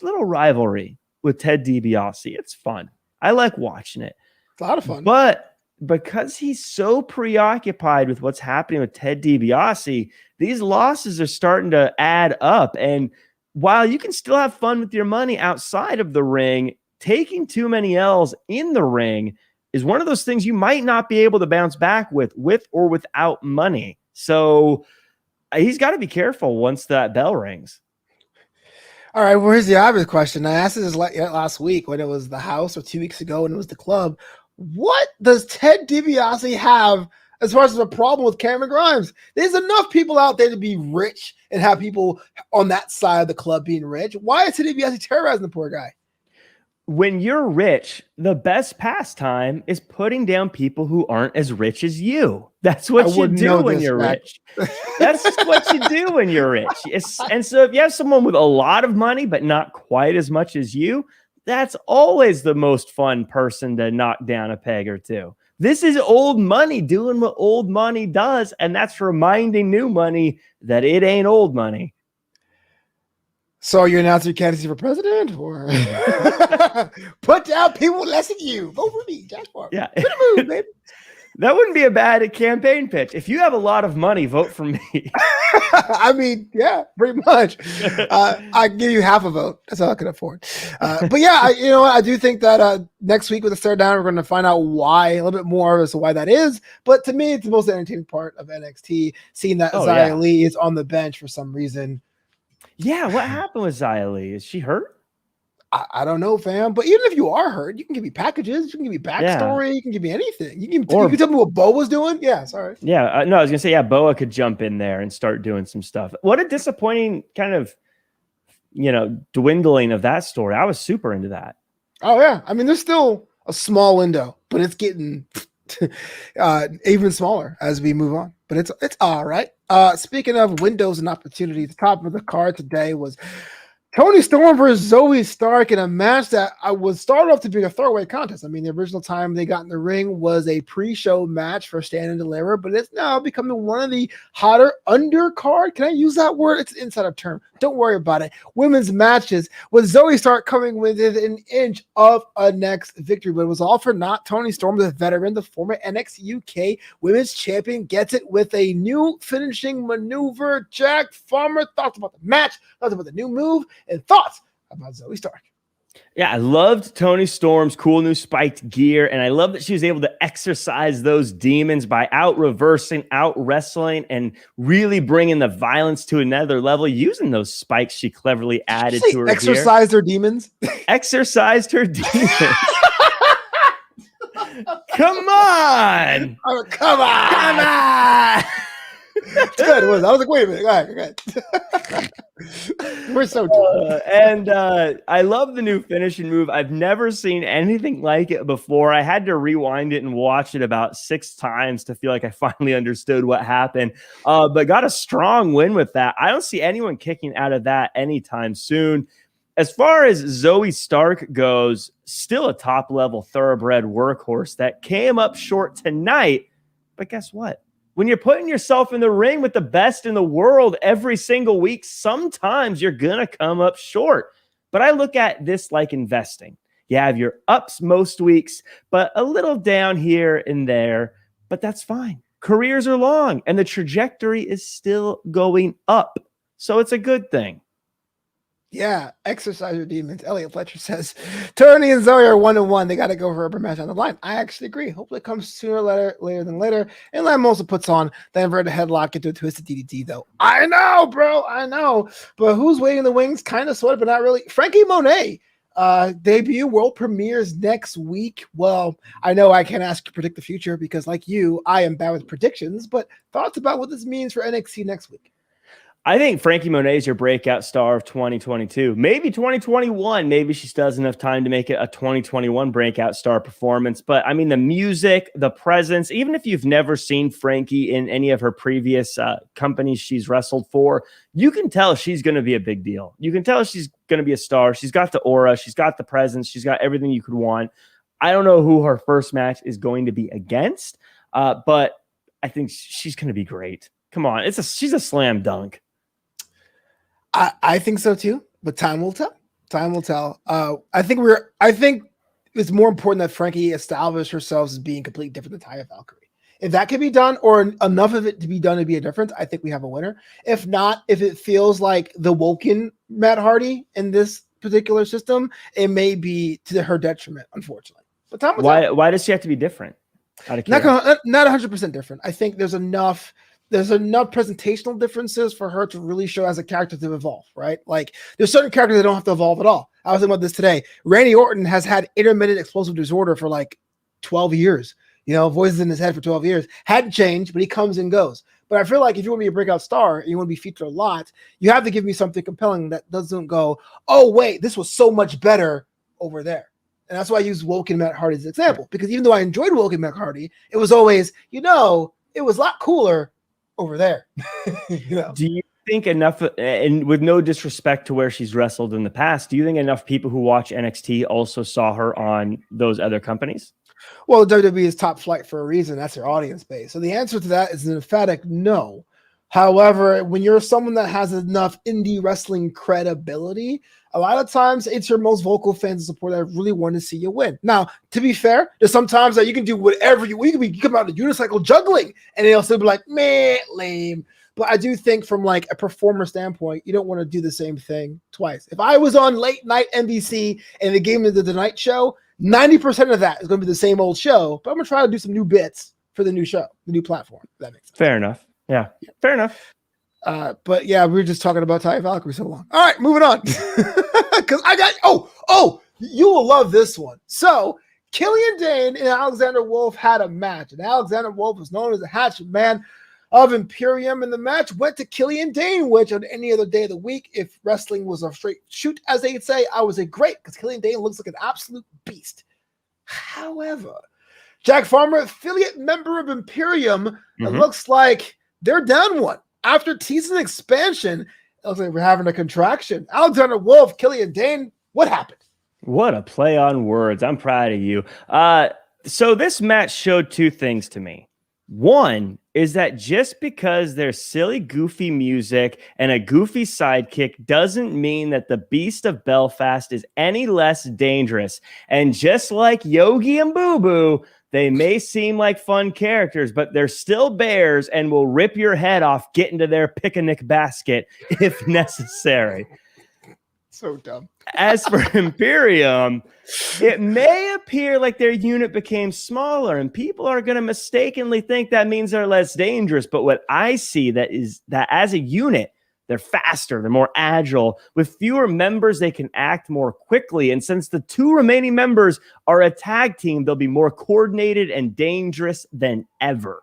little rivalry with Ted DiBiase. It's fun. I like watching it. It's a lot of fun. But because he's so preoccupied with what's happening with Ted DiBiase, these losses are starting to add up. And while you can still have fun with your money outside of the ring, taking too many L's in the ring is one of those things you might not be able to bounce back with or without money. So he's got to be careful once that bell rings. All right, well, here's the obvious question. I asked this last week when it was the house, or 2 weeks ago when it was the club. What does Ted DiBiase have as far as a problem with Cameron Grimes? There's enough people out there to be rich and have people on that side of the club being rich. Why is Ted DiBiase terrorizing the poor guy? When you're rich, the best pastime is putting down people who aren't as rich as you. That's what you do when you're rich. That's what you do when you're rich. And so if you have someone with a lot of money, but not quite as much as you, that's always the most fun person to knock down a peg or two. This is old money doing what old money does, and that's reminding new money that it ain't old money. So you're announcing your candidacy for president, or put down people less than you? Vote for me, Jack Farr. Yeah, move, baby. That wouldn't be a bad campaign pitch. If you have a lot of money, vote for me. I mean, yeah, pretty much. I give you half a vote. That's all I can afford. But yeah, I do think that next week with the stare down, we're going to find out why, a little bit more as to why that is. But to me, it's the most entertaining part of NXT, seeing that Xia Li is on the bench for some reason. Yeah, what happened with Xia Li? Is she hurt? I don't know, fam. But even if you are hurt, you can give me packages. You can give me backstory. Yeah. You can give me anything. You can tell me what Bo was doing. Yeah, sorry. Yeah, no, I was gonna say, yeah, Boa could jump in there and start doing some stuff. What a disappointing kind of, dwindling of that story. I was super into that. Oh yeah, I mean, there's still a small window, but it's getting even smaller as we move on. But it's all right. Speaking of windows and opportunity, the top of the card today was Toni Storm versus Zoe Stark in a match that I would start off to be a throwaway contest. I mean, the original time they got in the ring was a pre-show match for Stand and Deliver, but it's now becoming one of the hotter undercard. Can I use that word? It's an insider term. Don't worry about it. Women's matches with Zoe Stark coming within an inch of a next victory, but it was all for naught. Toni Storm, the veteran, the former NXTUK Women's Champion, gets it with a new finishing maneuver. Jack Farmer, thoughts about the match, thoughts about the new move, and thoughts about Zoe Stark. Yeah, I loved Toni Storm's cool new spiked gear, and I love that she was able to exercise those demons by out-reversing, out-wrestling, and really bringing the violence to another level using those spikes she cleverly added to her exercised her demons? Exercised her demons. Come on! Oh, come on! Come on! It's good. It was. I was like, wait a minute. Go ahead. We're so and I love the new finishing move. I've never seen anything like it before. I had to rewind it and watch it about 6 times to feel like I finally understood what happened. But got a strong win with that. I don't see anyone kicking out of that anytime soon. As far as Zoe Stark goes, still a top-level thoroughbred workhorse that came up short tonight. But guess what? When you're putting yourself in the ring with the best in the world every single week, sometimes you're going to come up short. But I look at this like investing. You have your ups most weeks, but a little down here and there, but that's fine. Careers are long and the trajectory is still going up. So it's a good thing. Yeah, exercise your demons. Elliot Fletcher says Tony and Zoe are 1-1. They got to go for a match on the line. I actually agree. Hopefully it comes sooner later than later. And Lamb also puts on the inverted headlock into a twisted DDT, though. I know, bro. I know. But who's waiting in the wings? Kind of, sort of, but not really. Frankie Monet. Debut world premieres next week. Well, I know I can't ask you to predict the future because, like you, I am bad with predictions. But thoughts about what this means for NXT next week? I think Frankie Monet is your breakout star of 2022. Maybe 2021. Maybe she still has enough time to make it a 2021 breakout star performance. But I mean, the music, the presence, even if you've never seen Frankie in any of her previous companies she's wrestled for, you can tell she's going to be a big deal. You can tell she's going to be a star. She's got the aura. She's got the presence. She's got everything you could want. I don't know who her first match is going to be against, but I think she's going to be great. Come on. She's a slam dunk. I think so too, but time will tell. Time will tell. I think it's more important that Frankie established herself as being completely different than Taya Valkyrie. If that can be done, or enough of it to be done to be a difference, I think we have a winner. If not, if it feels like the Woken Matt Hardy in this particular system, it may be to her detriment, unfortunately. But time will tell. Why does she have to be different? Not 100% different. I think there's enough presentational differences for her to really show as a character to evolve, right? Like there's certain characters that don't have to evolve at all. I was thinking about this today. Randy Orton has had intermittent explosive disorder for like 12 years. Voices in his head for 12 years. Hadn't changed, but he comes and goes. But I feel like if you want to be a breakout star and you want to be featured a lot, you have to give me something compelling that doesn't go, oh, wait, this was so much better over there. And that's why I use Woken Matt Hardy as an example, because even though I enjoyed Woken Matt Hardy, it was always, it was a lot cooler over there. Do you think enough, and with no disrespect to where she's wrestled in the past, do you think enough people who watch NXT also saw her on those other companies? Well, WWE is top flight for a reason. That's their audience base. So the answer to that is an emphatic no. However, when you're someone that has enough indie wrestling credibility, a lot of times it's your most vocal fans and support that really want to see you win. Now, to be fair, there's sometimes that you can do whatever you come out of unicycle juggling and they'll still be like, man, lame. But I do think from like a performer standpoint, you don't want to do the same thing twice. If I was on late night NBC and they gave me the Tonight Show, 90% of that is going to be the same old show, but I'm going to try to do some new bits for the new show, the new platform. If that makes sense. Fair enough. Yeah, fair enough. But yeah, we were just talking about Taya Valkyrie so long. All right, moving on. Because I got, you will love this one. So Killian Dane and Alexander Wolf had a match, and Alexander Wolf was known as the hatchet man of Imperium, and the match went to Killian Dane, which on any other day of the week, if wrestling was a straight shoot, as they'd say, I would say great, because Killian Dane looks like an absolute beast. However, Jack Farmer, affiliate member of Imperium, it looks like they're down one. After teasing expansion, it looks like we're having a contraction. Alexander Wolf, Killian Dane, what happened? What a play on words. I'm proud of you. So this match showed two things to me. One is that just because there's silly, goofy music and a goofy sidekick doesn't mean that the Beast of Belfast is any less dangerous. And just like Yogi and Boo Boo, they may seem like fun characters, but they're still bears and will rip your head off getting to their picnic basket if necessary. So dumb. As for Imperium, it may appear like their unit became smaller and people are going to mistakenly think that means they're less dangerous. But what I see that is that as a unit, they're faster, they're more agile. With fewer members, they can act more quickly. And since the two remaining members are a tag team, they'll be more coordinated and dangerous than ever.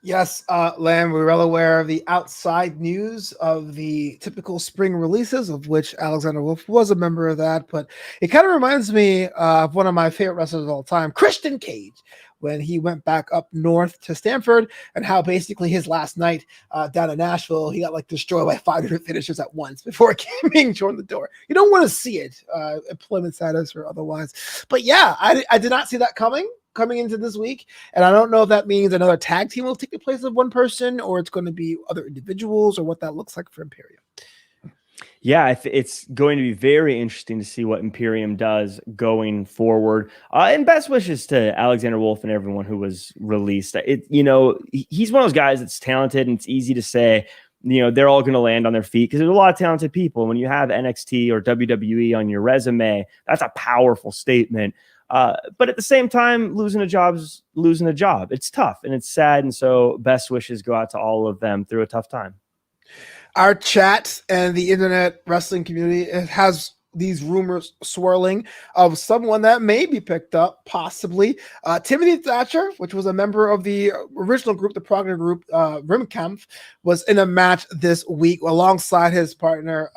Yes, Lamb, we're well aware of the outside news of the typical spring releases, of which Alexander Wolf was a member of that. But it kind of reminds me of one of my favorite wrestlers of all time, Christian Cage, when he went back up north to Stamford, and how basically his last night down in Nashville, he got like destroyed by 500 finishers at once before being shown the door. You don't want to see it, employment status or otherwise. But yeah, I did not see that coming into this week, and I don't know if that means another tag team will take the place of one person, or it's going to be other individuals, or what that looks like for Imperium. Yeah, it's going to be very interesting to see what Imperium does going forward. And best wishes to Alexander Wolf and everyone who was released. He's one of those guys that's talented, and it's easy to say, they're all going to land on their feet because there's a lot of talented people. When you have NXT or WWE on your resume, that's a powerful statement. But at the same time, losing a job is losing a job. It's tough and it's sad. And so best wishes go out to all of them through a tough time. Our chat and the internet wrestling community has these rumors swirling of someone that may be picked up, possibly. Timothy Thatcher, which was a member of the original group, the Progner group, Rimkampf, was in a match this week alongside his partner,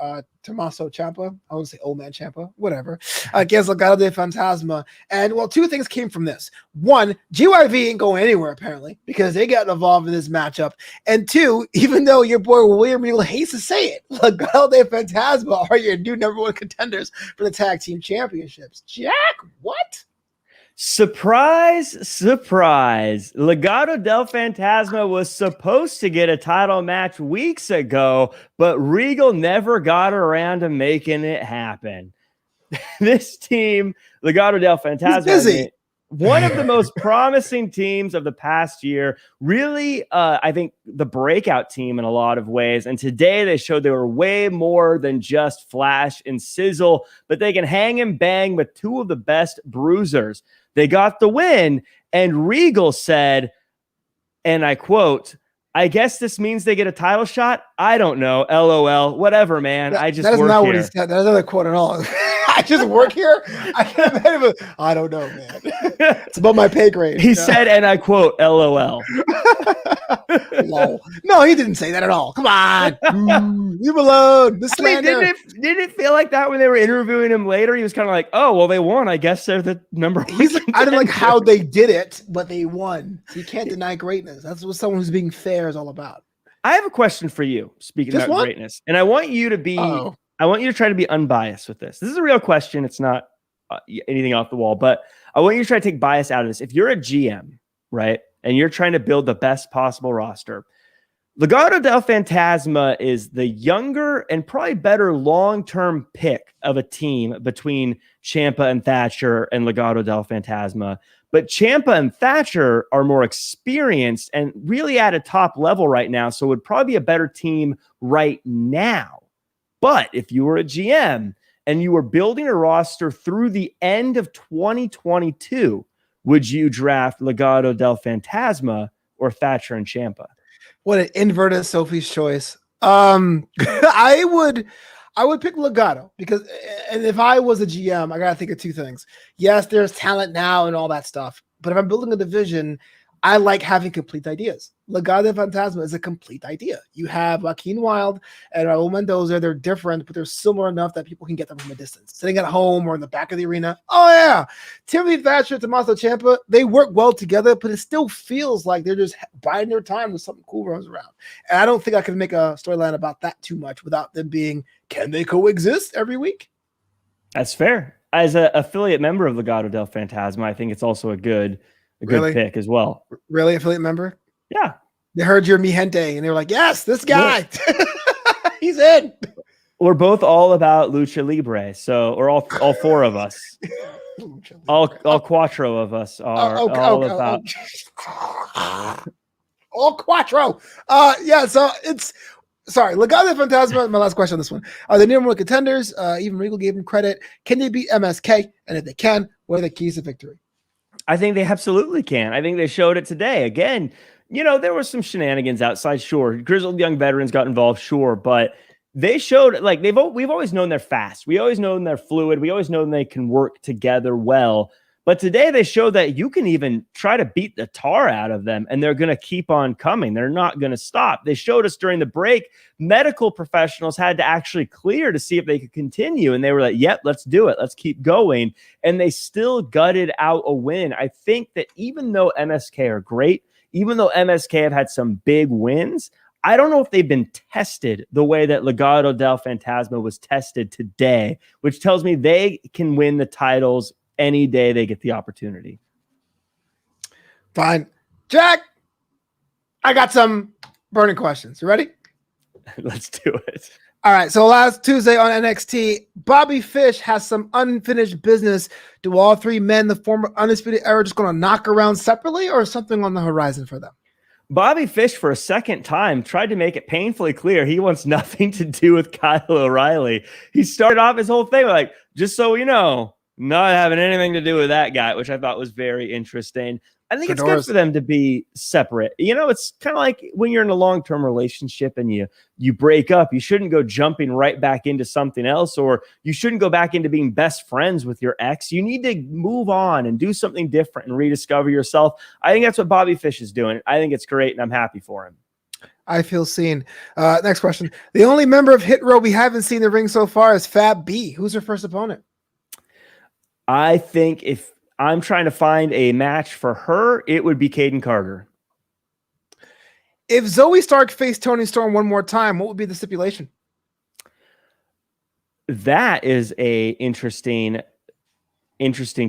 Tommaso Ciampa. I want to say Old Man Ciampa, whatever, against Legado de Fantasma. And well, two things came from this. One, GYV ain't going anywhere apparently because they got involved in this matchup. And two, even though your boy William Regal hates to say it, Legado de Fantasma are your new number one contenders for the tag team championships. Jack, what? Surprise, surprise. Legado del Fantasma was supposed to get a title match weeks ago, but Regal never got around to making it happen. This team, Legado del Fantasma, one of the most promising teams of the past year, really, I think the breakout team in a lot of ways. And today they showed they were way more than just flash and sizzle, but they can hang and bang with two of the best bruisers. They got the win, and Regal said, and I quote, "I guess this means they get a title shot? I don't know. LOL. Whatever, man. I just work here." That is not what he said. That is not a quote at all. I just work here? I don't know, man. It's above my pay grade. He said, and I quote, LOL. Lol. No, he didn't say that at all. Come on. Leave him alone. The slander. Didn't it feel like that when they were interviewing him later? He was kind of like, oh, well, they won. I guess they're the number one. He's like, I don't like how they did it, but they won. So you can't deny greatness. That's what someone who's being fair is all about. I have a question for you, speaking about greatness. And I want you to be... I want you to try to be unbiased with this. This is a real question. It's not anything off the wall, but I want you to try to take bias out of this. If you're a GM, right, and you're trying to build the best possible roster, Legado del Fantasma is the younger and probably better long-term pick of a team between Ciampa and Thatcher and Legado del Fantasma. But Ciampa and Thatcher are more experienced and really at a top level right now, so it would probably be a better team right now. But if you were a GM and you were building a roster through the end of 2022, would you draft Legado del Fantasma or Thatcher and Ciampa? What an inverted Sophie's choice. I would pick Legado because, and if I was a GM, I got to think of two things. Yes, there's talent now and all that stuff. But if I'm building a division, I like having complete ideas. Legado del Fantasma is a complete idea. You have Joaquin Wilde and Raul Mendoza. They're different, but they're similar enough that people can get them from a distance. Sitting at home or in the back of the arena. Oh, yeah. Timothy Thatcher, Tommaso Ciampa, they work well together, but it still feels like they're just biding their time with something cool runs around. And I don't think I can make a storyline about that too much without them being, can they coexist every week? That's fair. As an affiliate member of Legado del Fantasma, I think it's also a good pick as well. Really? Affiliate member? Yeah. They heard your Mi Gente and they were like, yes, this guy. He's in. We're both all about Lucha Libre. So, or all four of us. all quattro of us are about. All quattro. Yeah, so it's... Sorry, Legado del Fantasma, my last question on this one. Are they number one contenders? Even Regal gave them credit. Can they beat MSK? And if they can, what are the keys to victory? I think they absolutely can. I think they showed it today. Again, there was some shenanigans outside, sure. Grizzled young veterans got involved, sure. But they showed, like, we've always known they're fast. We always known they're fluid. We always known they can work together well. But today they showed that you can even try to beat the tar out of them, and they're going to keep on coming. They're not going to stop. They showed us during the break, medical professionals had to actually clear to see if they could continue. And they were like, yep, let's do it. Let's keep going. And they still gutted out a win. I think that even though MSK are great, even though MSK have had some big wins, I don't know if they've been tested the way that Legado del Fantasma was tested today, which tells me they can win the titles any day they get the opportunity. Fine. Jack, I got some burning questions. You ready? Let's do it. All right. So last Tuesday on NXT, Bobby Fish has some unfinished business. Do all three men, the former Undisputed Era, just going to knock around separately, or something on the horizon for them? Bobby Fish, for a second time, tried to make it painfully clear he wants nothing to do with Kyle O'Reilly. He started off his whole thing like, just so you know, not having anything to do with that guy, which I thought was very interesting. I think it's good for them to be separate. You know, it's kind of like when you're in a long-term relationship and you break up, you shouldn't go jumping right back into something else, or you shouldn't go back into being best friends with your ex. You need to move on and do something different and rediscover yourself. I think that's what Bobby Fish is doing. I think it's great, and I'm happy for him. I feel seen. Next question. The only member of Hit Row we haven't seen in the ring so far is Fab B. Who's her first opponent? I think if I'm trying to find a match for her, it would be Caden Carter. If Zoe Stark faced Toni Storm one more time, what would be the stipulation? That is a interesting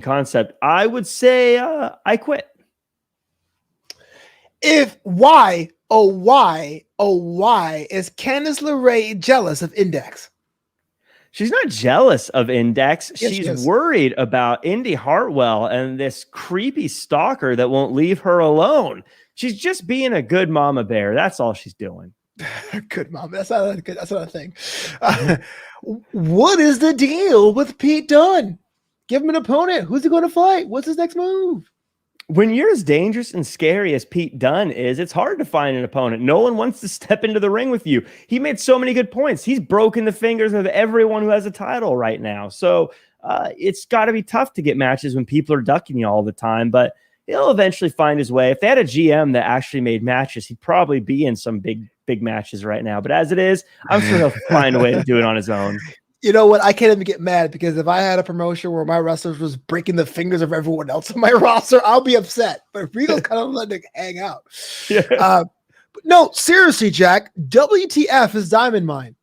concept. I would say I quit. Why is Candice LeRae jealous of Index? She's not jealous of Index. Yes, She's worried about Indy Hartwell and this creepy stalker that won't leave her alone. She's just being a good mama bear. That's all she's doing. Good mom. That's not a thing. What is the deal with Pete Dunne? Give him an opponent. Who's he going to fight? What's his next move? When you're as dangerous and scary as Pete Dunne is, it's hard to find an opponent. No one wants to step into the ring with you. He made so many good points. He's broken the fingers of everyone who has a title right now. So it's got to be tough to get matches when people are ducking you all the time, but he'll eventually find his way. If they had a GM that actually made matches, he'd probably be in some big matches right now. But as it is, I'm sure he'll find a way to do it on his own. You know what? I can't even get mad because if I had a promotion where my wrestlers was breaking the fingers of everyone else on my roster, I'll be upset. But Regal's kind of letting it hang out. Yeah. But no, seriously, Jack, WTF is Diamond Mine?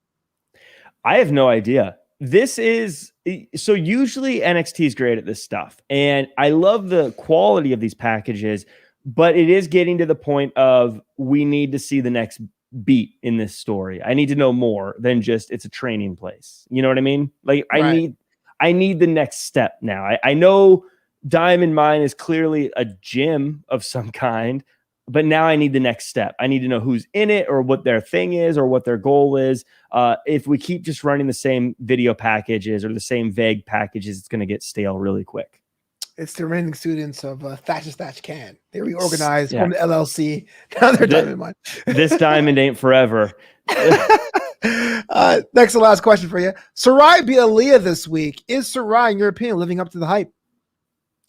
I have no idea. This is so usually NXT is great at this stuff, and I love the quality of these packages, but it is getting to the point of we need to see the next beat in this story. I need to know more than just it's a training place. You know what I mean? Like I need the next step now. I know Diamond Mine is clearly a gym of some kind, but now I need the next step. I need to know who's in it or what their thing is or what their goal is. If we keep just running the same video packages or the same vague packages, it's going to get stale really quick. It's the remaining students of Thatch Can. They reorganized from the LLC. Now they're Diamond Mine. This diamond ain't forever. Next to last question for you. Sarai beat Aaliyah this week. Is Sarai, in your opinion, living up to the hype?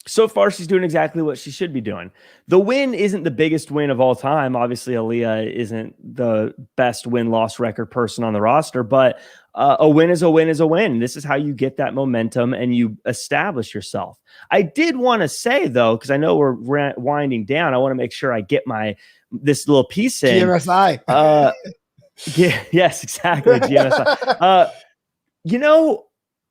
So far, she's doing exactly what she should be doing. The win isn't the biggest win of all time. Obviously, Aaliyah isn't the best win-loss record person on the roster, but a win is a win is a win. This is how you get that momentum and you establish yourself. I did want to say, though, because I know we're winding down, I want to make sure I get this little piece in. GMSI. Yes, exactly. GMSI.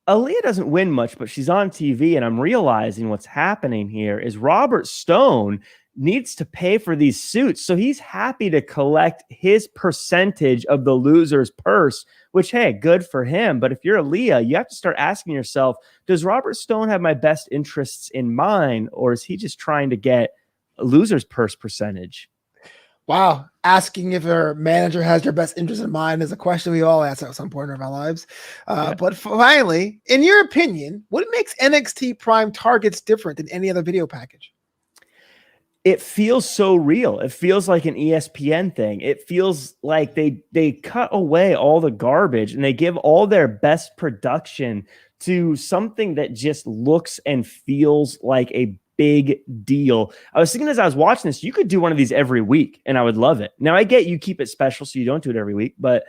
Aaliyah doesn't win much, but she's on TV, and I'm realizing what's happening here is Robert Stone needs to pay for these suits, so he's happy to collect his percentage of the loser's purse, which, hey, good for him. But if you're Aaliyah, you have to start asking yourself, does Robert Stone have my best interests in mind, or is he just trying to get a loser's purse percentage? Wow. Asking if her manager has their best interest in mind is a question we all ask at some point in our lives. But finally, in your opinion, what makes NXT Prime targets different than any other video package? It feels so real. It feels like an ESPN thing. It feels like they cut away all the garbage and they give all their best production to something that just looks and feels like a big deal. I was thinking as I was watching this, you could do one of these every week and I would love it. Now I get you keep it special so you don't do it every week, but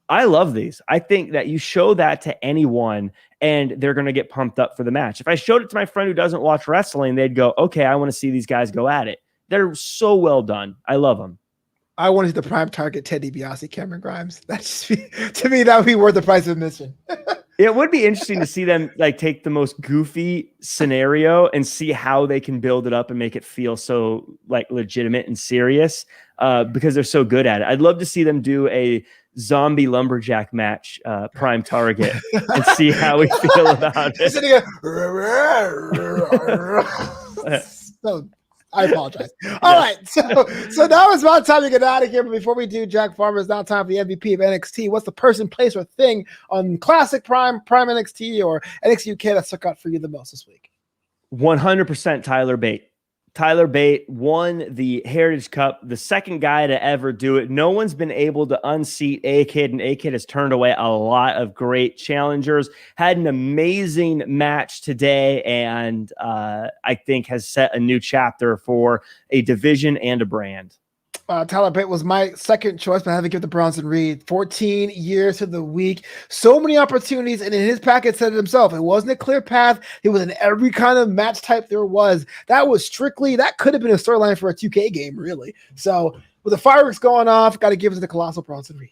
I love these. I think that you show that to anyone and they're going to get pumped up for the match. If I showed it to my friend who doesn't watch wrestling, they'd go, okay, I want to see these guys go at it. They're so well done. I love them. I want to see the prime target Ted DiBiase, Cameron Grimes. That's to me, that would be worth the price of admission. It would be interesting to see them like take the most goofy scenario and see how they can build it up and make it feel so like legitimate and serious because they're so good at it. I'd love to see them do a zombie lumberjack match, prime target, and see how we feel about it. I apologize. All right, so now it's about time to get out of here. But before we do, Jack Farmer, it's now time for the MVP of NXT. What's the person, place, or thing on Classic, Prime NXT, or NXT UK that stuck out for you the most this week? 100% Tyler Bate. Tyler Bate won the Heritage Cup, the second guy to ever do it. No one's been able to unseat A-Kid, and A-Kid has turned away a lot of great challengers. Had an amazing match today, and I think has set a new chapter for a division and a brand. Tyler Bate was my second choice, but I had to give the Bronson Reed 14 years to the week. So many opportunities, and in his packet said it himself. It wasn't a clear path. It was in every kind of match type there was. That could have been a storyline for a 2K game, really. So with the fireworks going off, got to give it to the colossal Bronson Reed.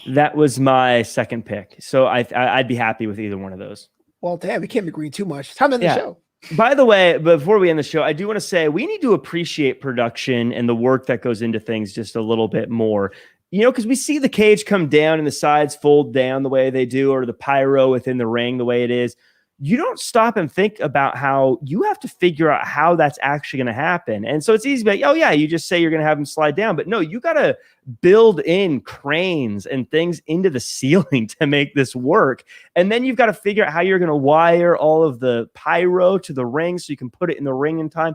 That was my second pick. So I'd be happy with either one of those. Well, damn, we can't agree too much. Time to end the show. By the way, before we end the show, I do want to say we need to appreciate production and the work that goes into things just a little bit more. You know, because we see the cage come down and the sides fold down the way they do, or the pyro within the ring the way it is. You don't stop and think about how you have to figure out how that's actually going to happen. And so it's easy to be like, oh yeah, you just say you're going to have them slide down. But no, you got to build in cranes and things into the ceiling to make this work. And then you've got to figure out how you're going to wire all of the pyro to the ring so you can put it in the ring in time.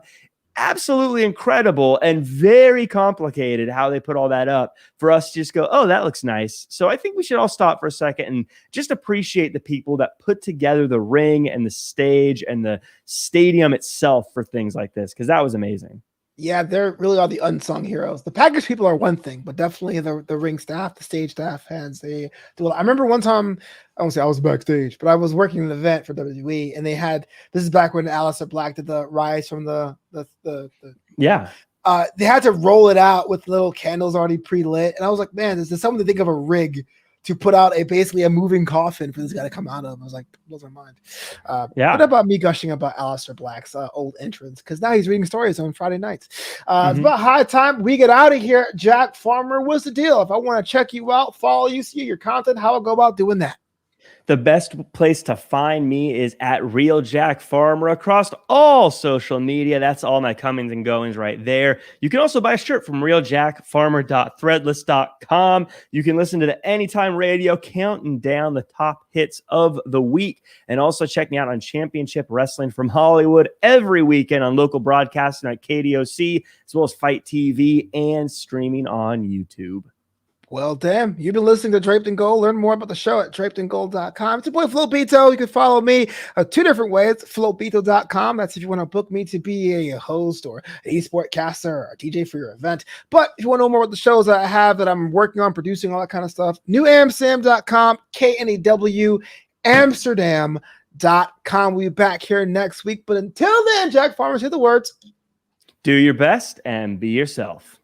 Absolutely incredible and very complicated how they put all that up for us to just go, oh, that looks nice. So I think we should all stop for a second and just appreciate the people that put together the ring and the stage and the stadium itself for things like this, because that was amazing. Yeah, they really are the unsung heroes. The package people are one thing, but definitely the ring staff, the stage staff heads, they do. I remember one time, I won't say I was backstage, but I was working an event for WWE, and they had, this is back when Aleister Black did the rise from the yeah. They had to roll it out with little candles already pre-lit, and I was like, man, this is something to think of a rig to put out basically a moving coffin for this guy to come out of. I was like, blows my mind. What about me gushing about Aleister Black's old entrance? Because now he's reading stories on Friday nights. It's about high time we get out of here. Jack Farmer, what's the deal? If I want to check you out, follow you, see your content, how I go about doing that? The best place to find me is at Real Jack Farmer across all social media. That's all my comings and goings right there. You can also buy a shirt from realjackfarmer.threadless.com. You can listen to the Anytime Radio counting down the top hits of the week. And also check me out on Championship Wrestling from Hollywood every weekend on local broadcasting at KDOC, as well as Fight TV and streaming on YouTube. Well, damn, you've been listening to Draped in Gold. Learn more about the show at drapedingold.com. It's your boy, Flobito. You can follow me two different ways, flobito.com. That's if you want to book me to be a host or an esport caster or a DJ for your event. But if you want to know more about the shows that I have that I'm working on, producing, all that kind of stuff, newamsterdam.com, KNEW, Amsterdam.com. We'll be back here next week. But until then, Jack Farmer, say the words. Do your best and be yourself.